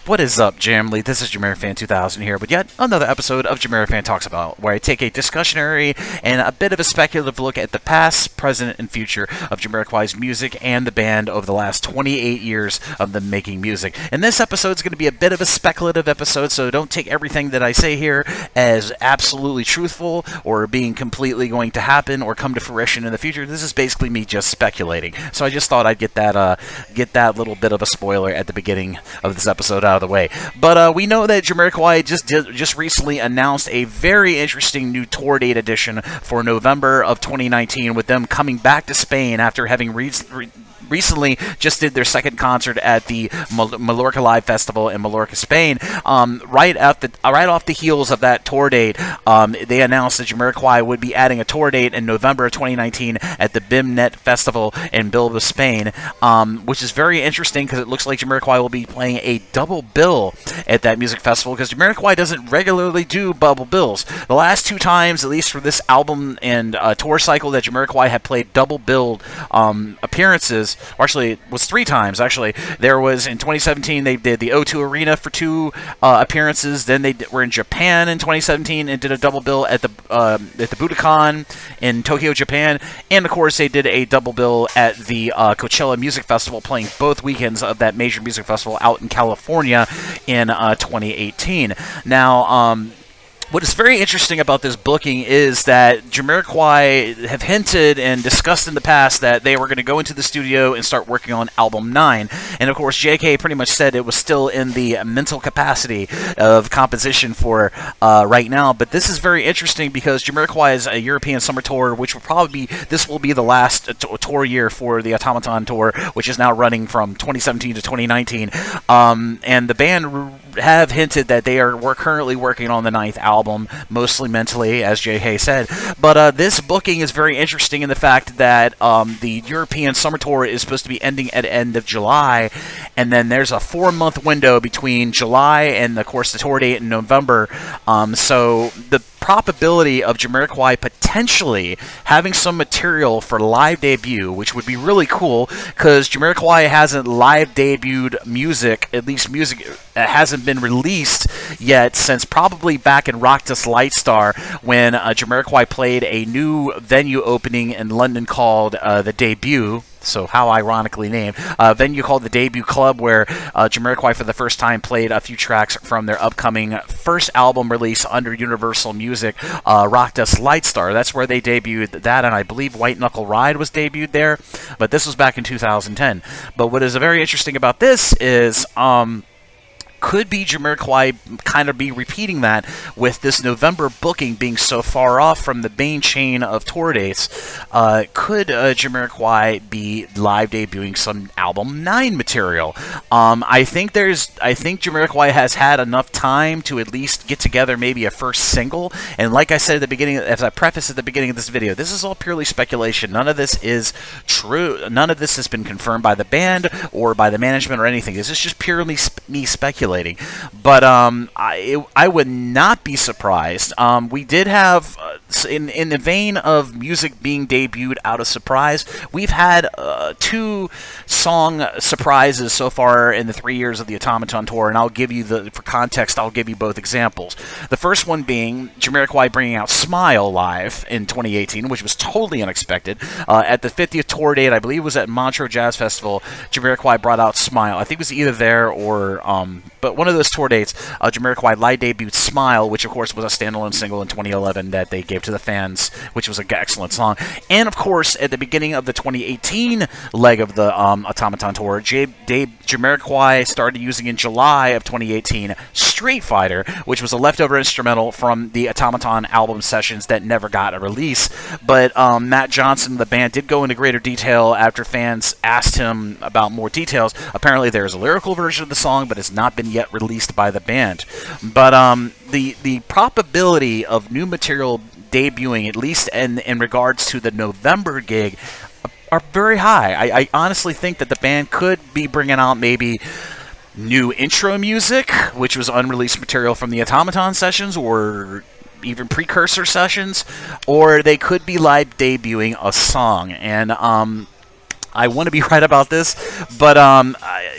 What is up, Jamily? This is JamiroFan 2000 here with yet another episode of JamiroFan Talks About, where I take a discussionary and a bit of a speculative look at the past, present, and future of JamiroQuai's music and the band over the last 28 years of them making music. And this episode is going to be a bit of a speculative episode, so don't take everything that I say here as absolutely truthful or being completely going to happen or come to fruition in the future. This is basically me just speculating. So I just thought I'd get that little bit of a spoiler at the beginning of this episode out of the way. But we know that JamiroQuai just recently announced a very interesting new tour date edition for November of 2019, with them coming back to Spain after having recently just did their second concert at the Mallorca Live Festival in Mallorca, Spain. Right off the heels of that tour date, they announced that JamiroQuai would be adding a tour date in November of 2019 at the BIMEnet Festival in Bilbao, Spain, which is very interesting because it looks like JamiroQuai will be playing a double bill at that music festival, because JamiroQuai doesn't regularly do double bills. The last two times, at least for this album and tour cycle, that JamiroQuai had played double billed appearances, or actually it was three times. Actually, there was in 2017 they did the O2 Arena for two appearances. Then they were in Japan in 2017 and did a double bill at the Budokan in Tokyo, Japan, and of course they did a double bill at the Coachella Music Festival, playing both weekends of that major music festival out in California in 2018. Now, what is very interesting about this booking is that JamiroQuai have hinted and discussed in the past that they were going to go into the studio and start working on album 9. And of course, JK pretty much said it was still in the mental capacity of composition for right now. But this is very interesting because JamiroQuai's a European summer tour, which will be the last tour year for the Automaton tour, which is now running from 2017 to 2019. And the band have hinted that we're currently working on the 9th album, mostly mentally, as JK said. But this booking is very interesting in the fact that the European summer tour is supposed to be ending at the end of July, and then there's a 4-month window between July and, of course, the tour date in November. So the probability of JamiroQuai potentially having some material for live debut, which would be really cool, because JamiroQuai hasn't live debuted music, at least music hasn't been released yet since probably back in Rocked Us Lightstar, when JamiroQuai played a new venue opening in London called The Debut. So how ironically named. A venue called the Debut Club, where JamiroQuai for the first time played a few tracks from their upcoming first album release under Universal Music, Rocked Us Lightstar. That's where they debuted that, and I believe White Knuckle Ride was debuted there, but this was back in 2010. But what is very interesting about this is could be JamiroQuai kind of be repeating that with this November booking being so far off from the main chain of tour dates. Could JamiroQuai be live debuting some album 9 material? I think JamiroQuai has had enough time to at least get together maybe a first single. And like I said at the beginning, as I prefaced at the beginning of this video, this is all purely speculation. None of this is true. None of this has been confirmed by the band or by the management or anything. This is just purely me speculating. But I would not be surprised. We did have, in the vein of music being debuted out of surprise, we've had 2 song surprises so far in the 3 years of the Automaton tour, and I'll give you for context, I'll give you both examples. The first one being JamiroQuai bringing out Smile live in 2018, which was totally unexpected. At the 50th tour date, I believe it was at Montreux Jazz Festival, JamiroQuai brought out Smile. I think it was either there or but one of those tour dates, JamiroQuai live debuted Smile, which of course was a standalone single in 2011 that they gave to the fans, which was an excellent song. And of course, at the beginning of the 2018 leg of the Automaton tour, JamiroQuai started using in July of 2018 Street Fighter, which was a leftover instrumental from the Automaton album sessions that never got a release. But Matt Johnson, the band, did go into greater detail after fans asked him about more details. Apparently there's a lyrical version of the song, but it's not been yet released by the band. But the probability of new material debuting, at least in regards to the November gig, are very high. I honestly think that the band could be bringing out maybe new intro music, which was unreleased material from the Automaton sessions, or even precursor sessions, or they could be live debuting a song. And I want to be right about this, but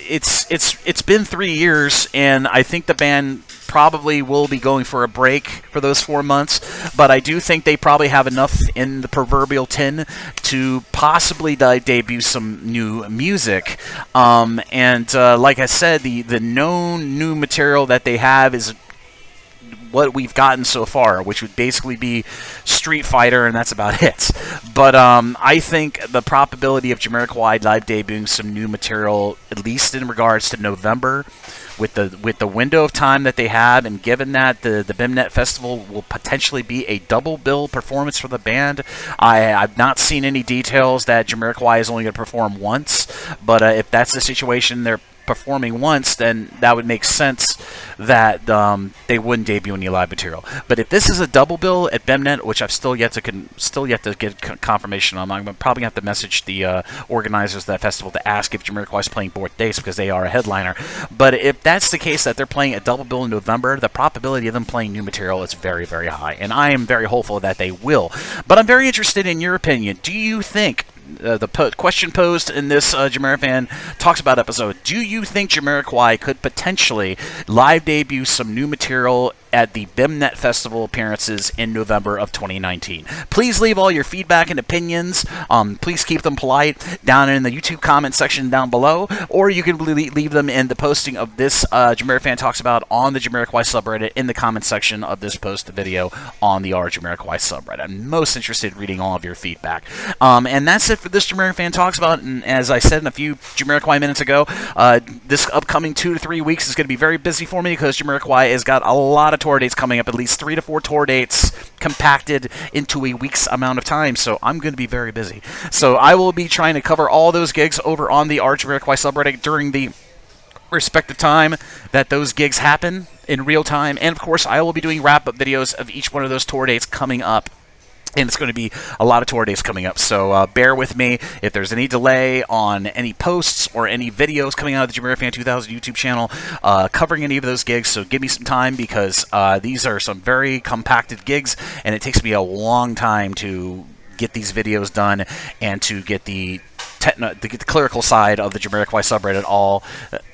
it's been 3 years, and I think the band probably will be going for a break for those 4 months, but I do think they probably have enough in the proverbial tin to possibly debut some new music. Like I said, the known new material that they have is what we've gotten so far, which would basically be Street Fighter, and that's about it. But I think the probability of JAMIROQUAI live debuting some new material, at least in regards to November, with the window of time that they have, and given that the BIMEnet Festival will potentially be a double bill performance for the band, I've not seen any details that JAMIROQUAI is only going to perform once, but if that's the situation, they're performing once, then that would make sense that they wouldn't debut any live material. But if this is a double bill at BIMEnet, which I've still yet to get confirmation on, I'm probably gonna have to message the organizers of that festival to ask if JAMIROQUAI is playing both dates, because they are a headliner. But if that's the case, that they're playing a double bill in November, the probability of them playing new material is very, very high, and I am very hopeful that they will. But I'm very interested in your opinion. Do you think the question posed in this JamiroFan Talks About episode, do you think JAMIROQUAI could potentially live debut some new material at the BIMEnet Festival appearances in November of 2019? Please leave all your feedback and opinions. Please keep them polite down in the YouTube comment section down below, or you can leave them in the posting of this JamiroFan Talks About on the JamiroQuai subreddit in the comment section of this post video on the JamiroQuai subreddit. I'm most interested in reading all of your feedback. And that's it for this JamiroFan Talks About. And as I said in a few JamiroQuai minutes ago, this upcoming 2 to 3 weeks is going to be very busy for me, because JamiroQuai has got a lot of tour dates coming up, at least 3 to 4 tour dates compacted into a week's amount of time, so I'm going to be very busy. So I will be trying to cover all those gigs over on the JamiroQuai subreddit during the respective time that those gigs happen in real time, and of course I will be doing wrap-up videos of each one of those tour dates coming up. And it's going to be a lot of tour days coming up, so bear with me if there's any delay on any posts or any videos coming out of the JamiroFan 2000 YouTube channel covering any of those gigs. So give me some time, because these are some very compacted gigs, and it takes me a long time to get these videos done and to get the clerical side of the JamiroQuai subreddit all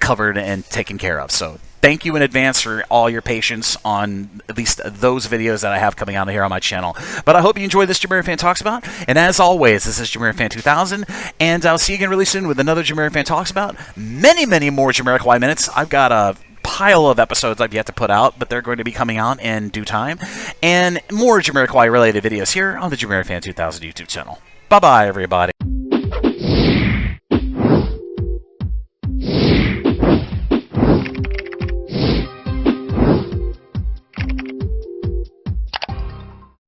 covered and taken care of. So thank you in advance for all your patience on at least those videos that I have coming out here on my channel. But I hope you enjoyed this JamiroFan Talks About. And as always, this is JamiroFan 2000, and I'll see you again really soon with another JamiroFan Talks About. Many, many more JamiroQuai minutes. I've got a pile of episodes I've yet to put out, but they're going to be coming out in due time. And more JamiroQuai related videos here on the JamiroFan 2000 YouTube channel. Bye-bye, everybody.